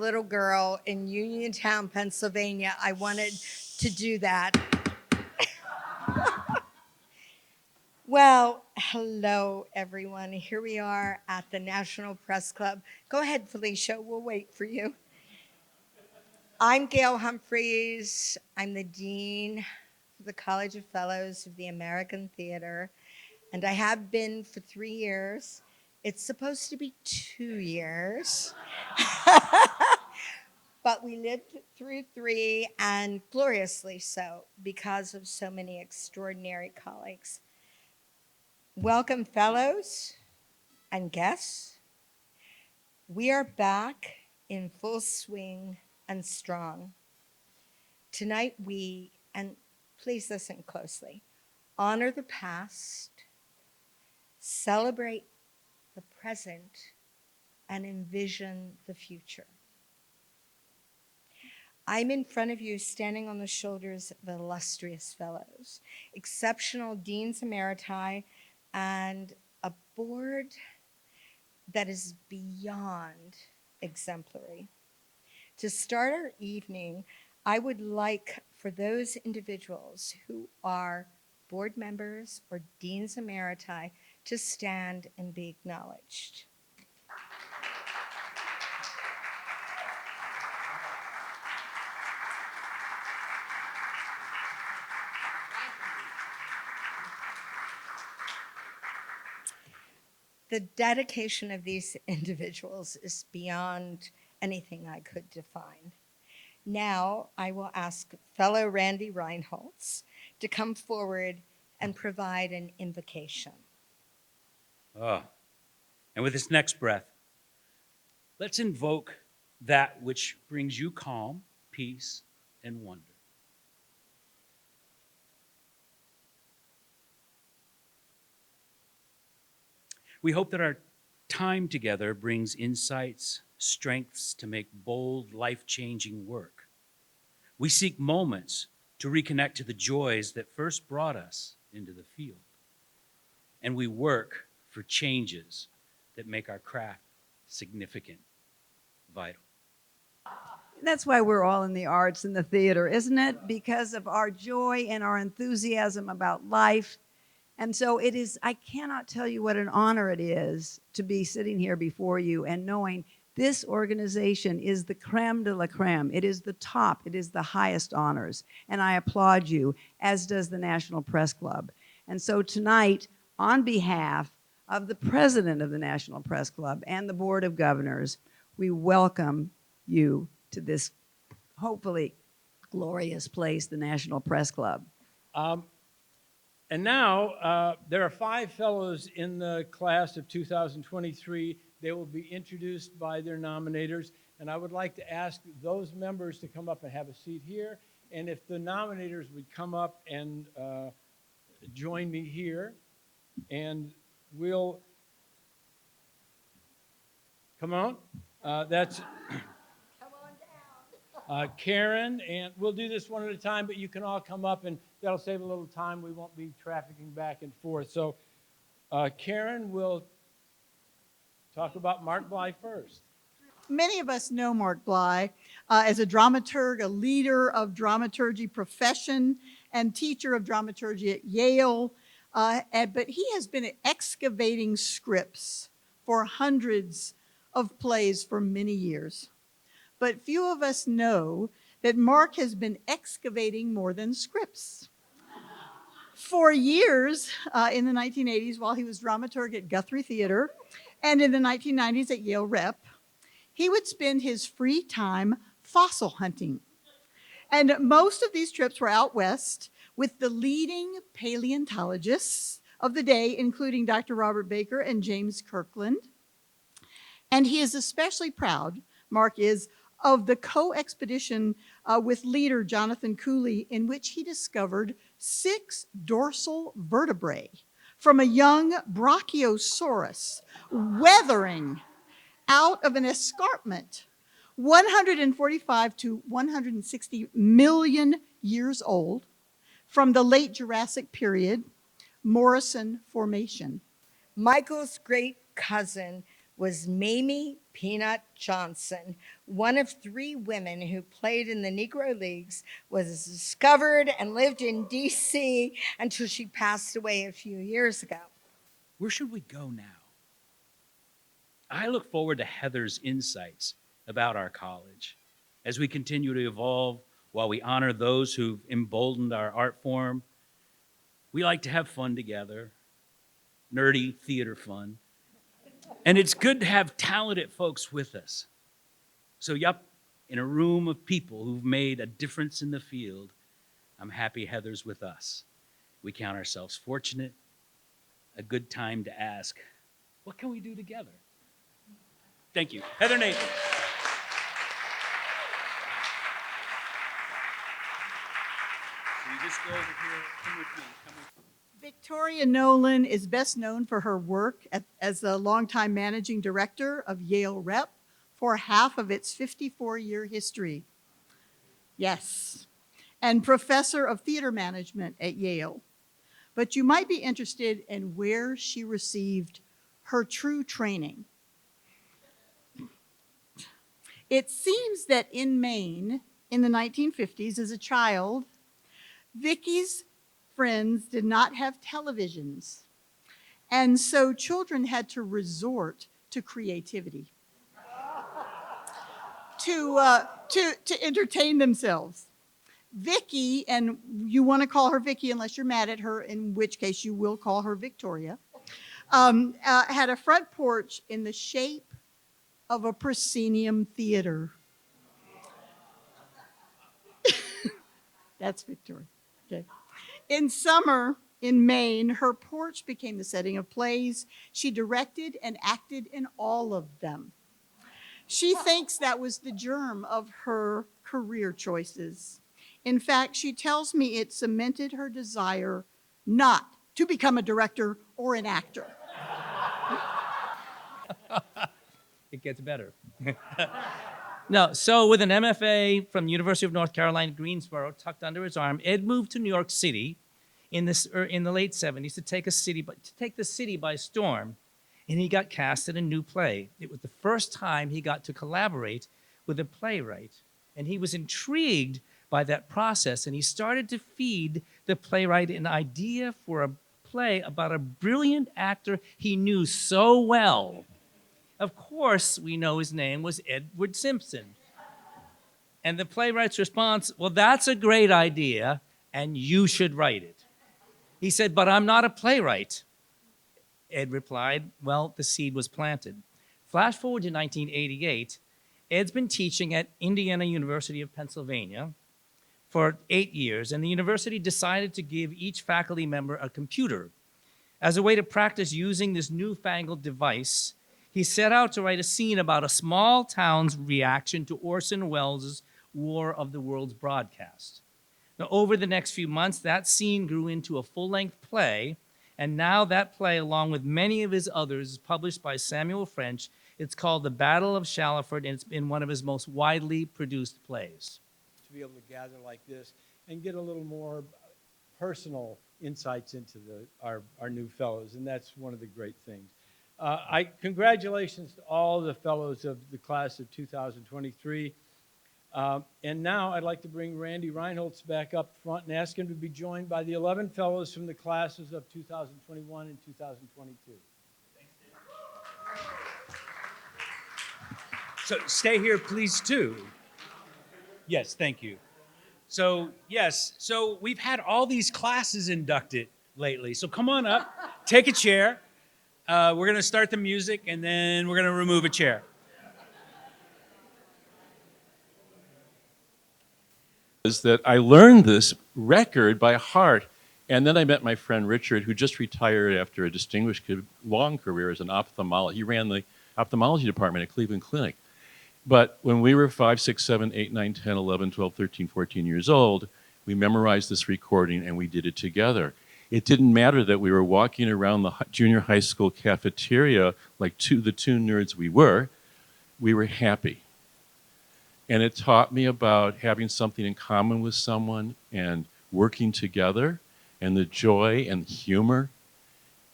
Little girl in Uniontown, Pennsylvania. I wanted to do that. Well, hello, everyone. Here we are at the National Press Club. Go ahead, Felicia. We'll wait for you. I'm Gail Humphreys. I'm the Dean of the College of Fellows of the American Theater, and I have been for 3 years. It's supposed to be 2 years. But we lived through 3, and gloriously so, because of so many extraordinary colleagues. Welcome, fellows and guests. We are back in full swing and strong. Tonight we, and please listen closely, honor the past, celebrate the present, and envision the future. I'm in front of you standing on the shoulders of illustrious fellows, exceptional deans emeriti, and a board that is beyond exemplary. To start our evening, I would like for those individuals who are board members or deans emeriti to stand and be acknowledged. The dedication of these individuals is beyond anything I could define. Now I will ask fellow Randy Reinholtz to come forward and provide an invocation. And with this next breath, let's invoke that which brings you calm, peace, and wonder. We hope that our time together brings insights, strengths to make bold, life-changing work. We seek moments to reconnect to the joys that first brought us into the field. And we work for changes that make our craft significant, vital. That's why we're all in the arts and the theater, isn't it? Because of our joy and our enthusiasm about life. And so it is, I cannot tell you what an honor it is to be sitting here before you and knowing this organization is the creme de la creme. It is the top. It is the highest honors. And I applaud you, as does the National Press Club. And so tonight, on behalf of the president of the National Press Club and the Board of Governors, we welcome you to this hopefully glorious place, the National Press Club. And now, there are 5 fellows in the class of 2023. They will be introduced by their nominators. And I would like to ask those members to come up and have a seat here. And if the nominators would come up and join me here, and we'll, come on. That's Karen, and we'll do this one at a time, but you can all come up, and that'll save a little time. We won't be trafficking back and forth. So Karen will talk about Mark Bly first. Many of us know Mark Bly as a dramaturg, a leader of dramaturgy profession, and teacher of dramaturgy at Yale. But he has been excavating scripts for hundreds of plays for many years. But few of us know that Mark has been excavating more than scripts. For years in the 1980s, while he was dramaturg at Guthrie Theater, and in the 1990s at Yale Rep, he would spend his free time fossil hunting. And most of these trips were out west with the leading paleontologists of the day, including Dr. Robert Baker and James Kirkland. And he is especially proud, Mark is, of the co-expedition with leader Jonathan Cooley, in which he discovered 6 dorsal vertebrae from a young Brachiosaurus weathering out of an escarpment 145 to 160 million years old from the late Jurassic period, Morrison Formation. Michael's great cousin was Mamie Peanut Johnson, one of 3 women who played in the Negro Leagues, was discovered and lived in D.C. until she passed away a few years ago. Where should we go now? I look forward to Heather's insights about our college as we continue to evolve while we honor those who've emboldened our art form. We like to have fun together, nerdy theater fun. And it's good to have talented folks with us. So, yup, in a room of people who've made a difference in the field, I'm happy Heather's with us. We count ourselves fortunate, a good time to ask, what can we do together? Thank you. Heather Nathan. So you just go over here, come with me, come with me. Victoria Nolan is best known for her work as the longtime managing director of Yale Rep for half of its 54-year history. Yes, and professor of theater management at Yale. But you might be interested in where she received her true training. It seems that in Maine, in the 1950s, as a child, Vicky's friends did not have televisions, and so children had to resort to creativity to entertain themselves. Vicky, and you want to call her Vicky unless you're mad at her, in which case you will call her Victoria, had a front porch in the shape of a proscenium theater. That's Victoria. Okay. In summer in Maine, her porch became the setting of plays. She directed and acted in all of them. She thinks that was the germ of her career choices. In fact, she tells me it cemented her desire not to become a director or an actor. It gets better. No, so with an MFA from the University of North Carolina, Greensboro, tucked under his arm, Ed moved to New York City in the late 70s to take the city by storm, and he got cast in a new play. It was the first time he got to collaborate with a playwright, and he was intrigued by that process, and he started to feed the playwright an idea for a play about a brilliant actor he knew so well. Of course, we know his name was Edward Simpson. And the playwright's response, well, that's a great idea, and you should write it. He said, but I'm not a playwright. Ed replied, well, the seed was planted. Flash forward to 1988, Ed's been teaching at Indiana University of Pennsylvania for 8 years, and the university decided to give each faculty member a computer. As a way to practice using this newfangled device, he set out to write a scene about a small town's reaction to Orson Welles' War of the Worlds broadcast. Now, over the next few months, that scene grew into a full-length play, and now that play, along with many of his others, is published by Samuel French. It's called The Battle of Shaliford, and it's been one of his most widely produced plays. To be able to gather like this and get a little more personal insights into our new fellows, and that's one of the great things. Congratulations to all the fellows of the class of 2023. And now I'd like to bring Randy Reinholtz back up front and ask him to be joined by the 11 fellows from the classes of 2021 and 2022. So stay here, please, too. Yes, thank you. So, yes, so we've had all these classes inducted lately. So come on up, take a chair. We're going to start the music, and then we're going to remove a chair. Is that I learned this record by heart, and then I met my friend Richard, who just retired after a distinguished long career as an ophthalmologist. He ran the ophthalmology department at Cleveland Clinic. But when we were 5, 6, 7, 8, 9, 10, 11, 12, 13, 14 years old, we memorized this recording and we did it together. It didn't matter that we were walking around the junior high school cafeteria like the two nerds we were happy. And it taught me about having something in common with someone and working together and the joy and humor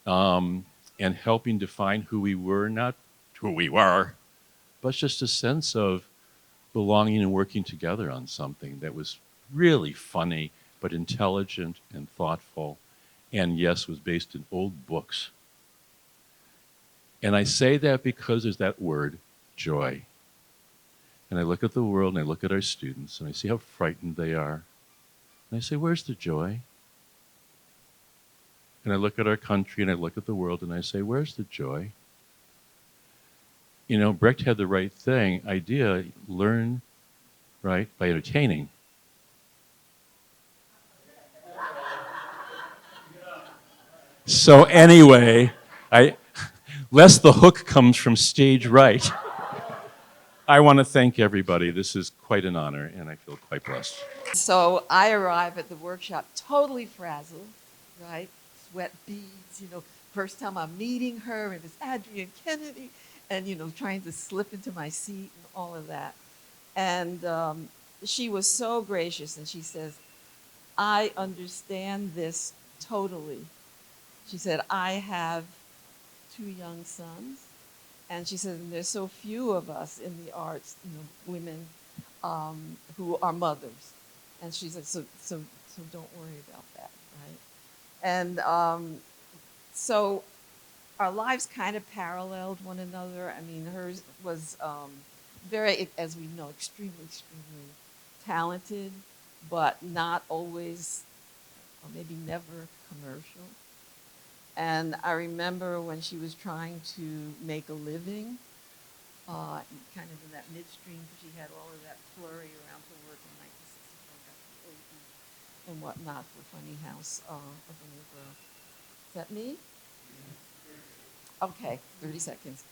and helping define who we were, not who we were, but just a sense of belonging and working together on something that was really funny, but intelligent and thoughtful, and yes, was based in old books. And I say that because there's that word, joy. And I look at the world and I look at our students and I see how frightened they are. And I say, where's the joy? And I look at our country and I look at the world and I say, where's the joy? You know, Brecht had the right idea, learn, right, by entertaining. So anyway, lest the hook comes from stage right, I want to thank everybody. This is quite an honor, and I feel quite blessed. So I arrive at the workshop totally frazzled, right? Sweat beads, first time I'm meeting her, and it's Adrienne Kennedy, and, trying to slip into my seat and all of that. And she was so gracious, and she says, I understand this totally. She said, I have 2 young sons. And she said, there's so few of us in the arts, women who are mothers. And she said, so don't worry about that, right? And so our lives kind of paralleled one another. I mean, hers was very, as we know, extremely, extremely talented, but not always, or maybe never commercial. And I remember when she was trying to make a living, kind of in that midstream, because she had all of that flurry around her work in 1964, and whatnot for Funny House. Is that me? Okay, 30 seconds.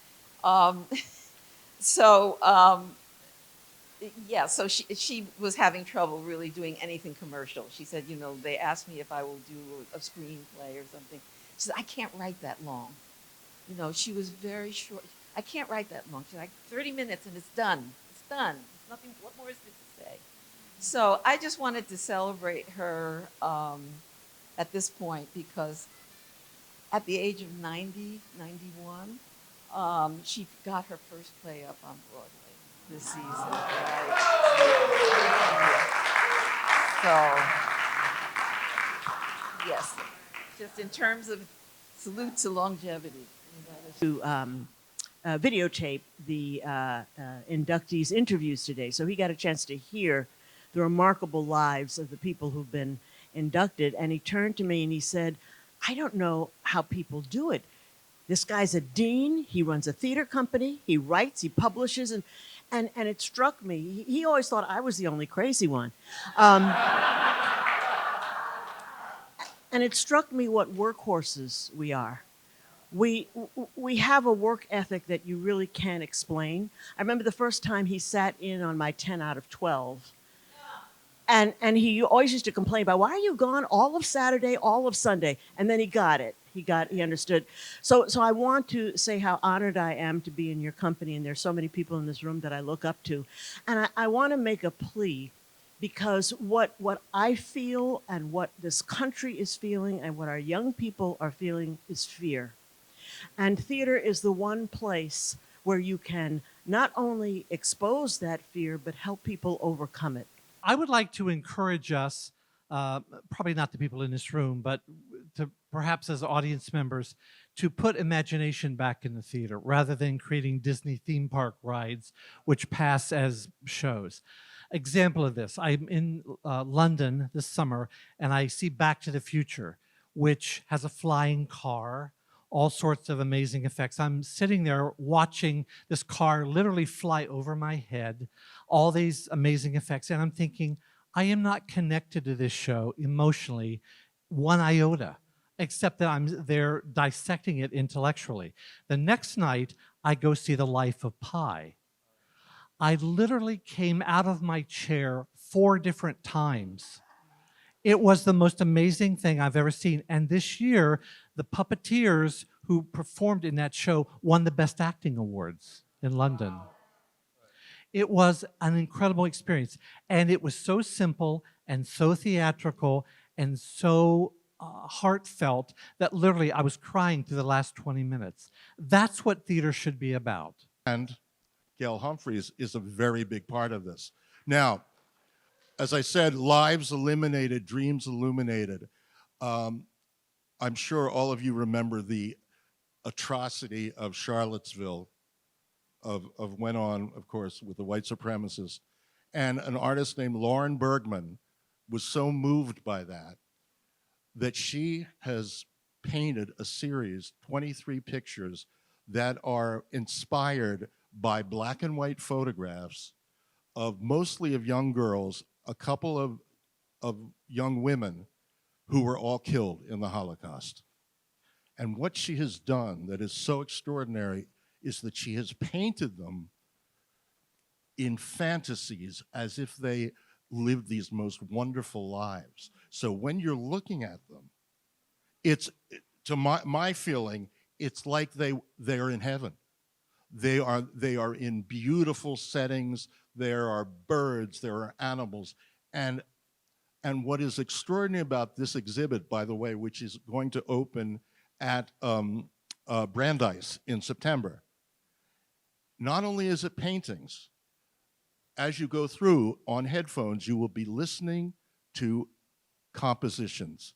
Yeah, so she was having trouble really doing anything commercial. She said, they asked me if I will do a screenplay or something. She said, I can't write that long. She was very short. I can't write that long. She's like, 30 minutes and it's done. It's done. Nothing. What more is there to say? So I just wanted to celebrate her at this point, because at the age of 90, 91, she got her first play up on Broadway this season. Right? So, yes, just in terms of salute to longevity. To videotape the inductees' interviews today. So he got a chance to hear the remarkable lives of the people who've been inducted. And he turned to me and he said, I don't know how people do it. This guy's a dean. He runs a theater company. He writes, he publishes. And it struck me. He always thought I was the only crazy one. And it struck me what workhorses we are. We have a work ethic that you really can't explain. I remember the first time he sat in on my 10 out of 12. And he always used to complain about, why are you gone all of Saturday, all of Sunday? And then he got it. He understood. So I want to say how honored I am to be in your company. And there's so many people in this room that I look up to. And I want to make a plea, because what I feel and what this country is feeling and what our young people are feeling is fear. And theater is the one place where you can not only expose that fear, but help people overcome it. I would like to encourage us, probably not the people in this room, but to perhaps as audience members, to put imagination back in the theater rather than creating Disney theme park rides, which pass as shows. Example of this, I'm in London this summer, and I see Back to the Future, which has a flying car, all sorts of amazing effects. I'm sitting there watching this car literally fly over my head, all these amazing effects, and I'm thinking, I am not connected to this show emotionally one iota, except that I'm there dissecting it intellectually. The next night, I go see The Life of Pi. I literally came out of my chair 4 different times. It was the most amazing thing I've ever seen. And this year, the puppeteers who performed in that show won the Best Acting Awards in London. It was an incredible experience. And it was so simple and so theatrical and so heartfelt that literally I was crying through the last 20 minutes. That's what theater should be about. And Gail Humphreys is a very big part of this. Now, as I said, lives eliminated, dreams illuminated. I'm sure all of you remember the atrocity of Charlottesville, of went on, of course, with the white supremacists. And an artist named Lauren Bergman was so moved by that that she has painted a series, 23 pictures, that are inspired by black and white photographs of mostly of young girls, a couple of young women who were all killed in the Holocaust. And what she has done that is so extraordinary is that she has painted them in fantasies as if they lived these most wonderful lives. So when you're looking at them, it's, to my feeling, it's like they're in heaven. They are in beautiful settings. There are birds, there are animals. And what is extraordinary about this exhibit, by the way, which is going to open at Brandeis in September, not only is it paintings, as you go through on headphones, you will be listening to compositions,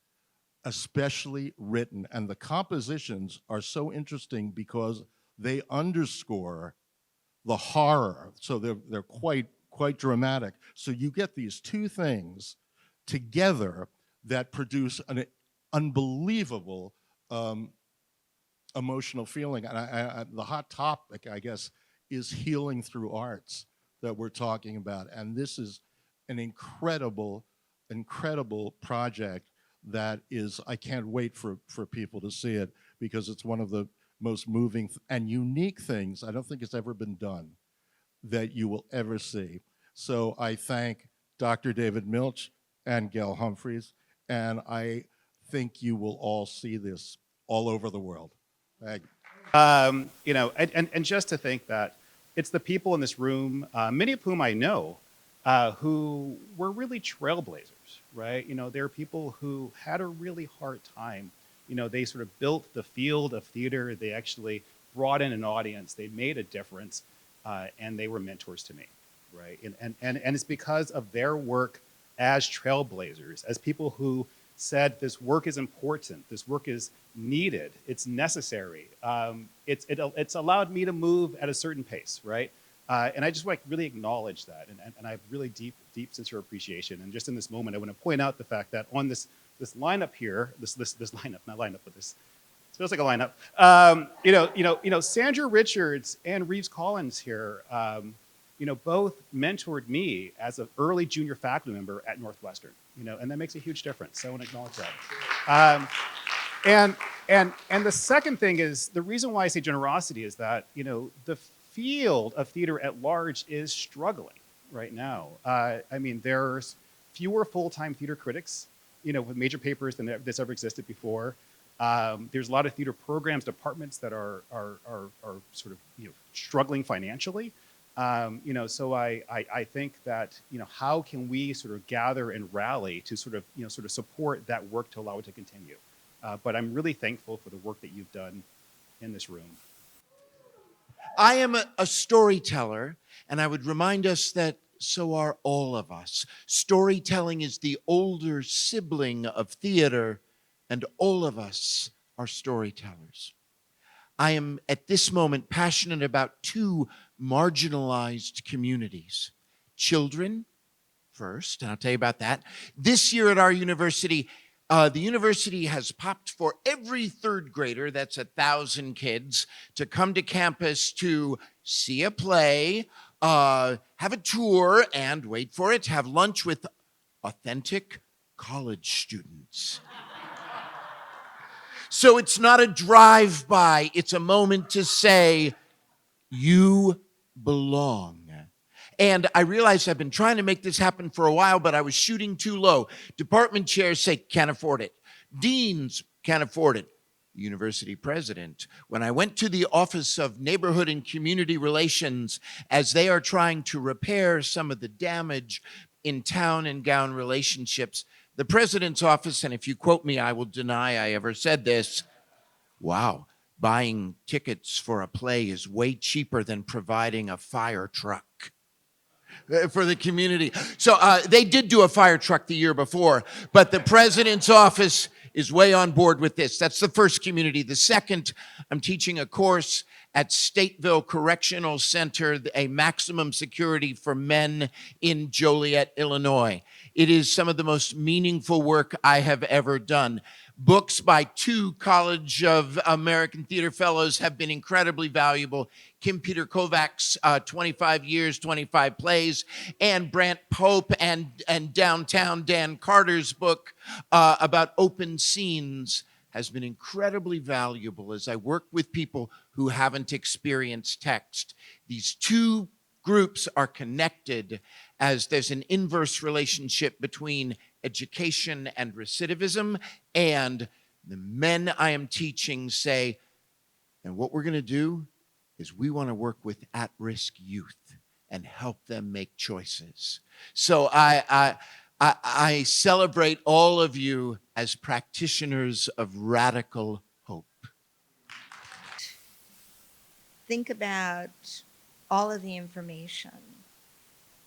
especially written. And the compositions are so interesting because they underscore the horror. So they're quite dramatic. So you get these two things together that produce an unbelievable emotional feeling. And the hot topic, I guess, is healing through arts that we're talking about. And this is an incredible project that is, I can't wait for people to see it, because it's one of the most moving and unique things, I don't think it's ever been done, that you will ever see. So I thank Dr. David Milch and Gail Humphreys, and I think you will all see this all over the world. Thank you. You know, and just to think that it's the people in this room, many of whom I know, who were really trailblazers, right? You know, there are people who had a really hard time. You know, they sort of built the field of theater. They actually brought in an audience. They made a difference, and they were mentors to me, right? And it's because of their work as trailblazers, as people who said this work is important, this work is needed, it's necessary. It's allowed me to move at a certain pace, right? And I just want to really acknowledge that, and I have really deep, sincere appreciation. And just in this moment, I want to point out the fact that on this lineup here, this lineup, not lineup, but this, it feels like a lineup. You know, Sandra Richards and Reeves Collins here, you know, both mentored me as an early junior faculty member at Northwestern. You know, and that makes a huge difference. So I want to acknowledge that. And the second thing is, the reason why I say generosity is that, you know, the field of theater at large is struggling right now. I mean, there's fewer full-time theater critics, you know, with major papers than this ever existed before. There's a lot of theater programs, departments that are sort of, you know, struggling financially. You know, so I think that, you know, how can we sort of gather and rally to sort of, you know, sort of support that work to allow it to continue. But I'm really thankful for the work that you've done in this room. I am a storyteller, and I would remind us that so are all of us. Storytelling is the older sibling of theater, and all of us are storytellers. I am at this moment passionate about two marginalized communities. Children, first, and I'll tell you about that. This year at our university, the university has popped for every third grader, that's 1,000 kids, to come to campus to see a play, have a tour, and wait for it, have lunch with authentic college students. So it's not a drive-by, it's a moment to say, you belong. And I realized I've been trying to make this happen for a while, but I was shooting too low. Department chairs say, can't afford it. Deans can't afford it. University president, when I went to the Office of Neighborhood and Community Relations, as they are trying to repair some of the damage in town and gown relationships, The president's office, and if you quote me, I will deny I ever said this. Wow, buying tickets for a play is way cheaper than providing a fire truck for the community. So they did do a fire truck the year before, but the president's office is way on board with this. That's the first community. The second, I'm teaching a course at Stateville Correctional Center, a maximum security for men in Joliet, Illinois. It is some of the most meaningful work I have ever done. Books by 2 College of American Theater Fellows have been incredibly valuable. Kim Peter Kovac's 25 Years, 25 Plays, and Brant Pope and Downtown Dan Carter's book about open scenes has been incredibly valuable as I work with people who haven't experienced text. These 2 groups are connected as there's an inverse relationship between education and recidivism, and the men I am teaching say, and what we're going to do is we want to work with at-risk youth and help them make choices. So I celebrate all of you as practitioners of radical hope. Think about all of the information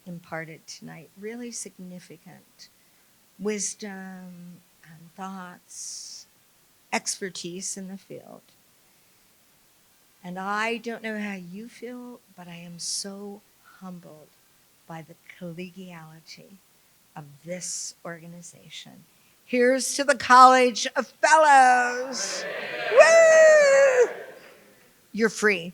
imparted tonight, really significant wisdom and thoughts, expertise in the field. And I don't know how you feel, but I am so humbled by the collegiality of this organization. Here's to the College of Fellows. Woo! You're free.